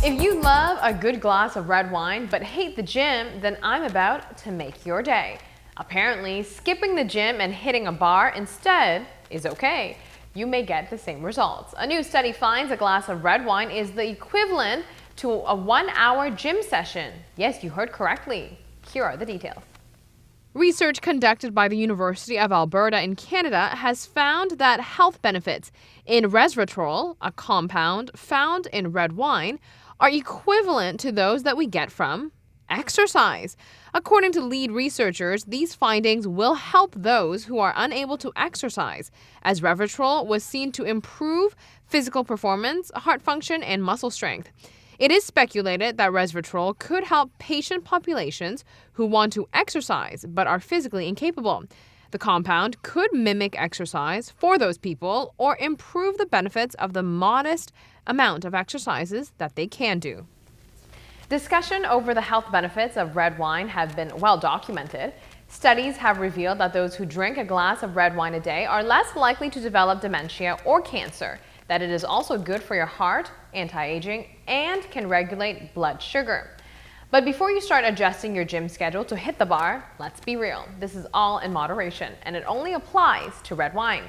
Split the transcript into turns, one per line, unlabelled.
If you love a good glass of red wine but hate the gym, then I'm about to make your day. Apparently, skipping the gym and hitting a bar instead is okay. You may get the same results. A new study finds a glass of red wine is the equivalent to a 1-hour gym session. Yes, you heard correctly. Here are the details. Research conducted by the University of Alberta in Canada has found that health benefits in resveratrol, a compound found in red wine, are equivalent to those that we get from exercise. According to lead researchers, these findings will help those who are unable to exercise, as resveratrol was seen to improve physical performance, heart function, and muscle strength. It is speculated that resveratrol could help patient populations who want to exercise but are physically incapable. The compound could mimic exercise for those people or improve the benefits of the modest amount of exercises that they can do. Discussion over the health benefits of red wine have been well documented. Studies have revealed that those who drink a glass of red wine a day are less likely to develop dementia or cancer, that it is also good for your heart, anti-aging, and can regulate blood sugar. But before you start adjusting your gym schedule to hit the bar, let's be real. This is all in moderation, and it only applies to red wine.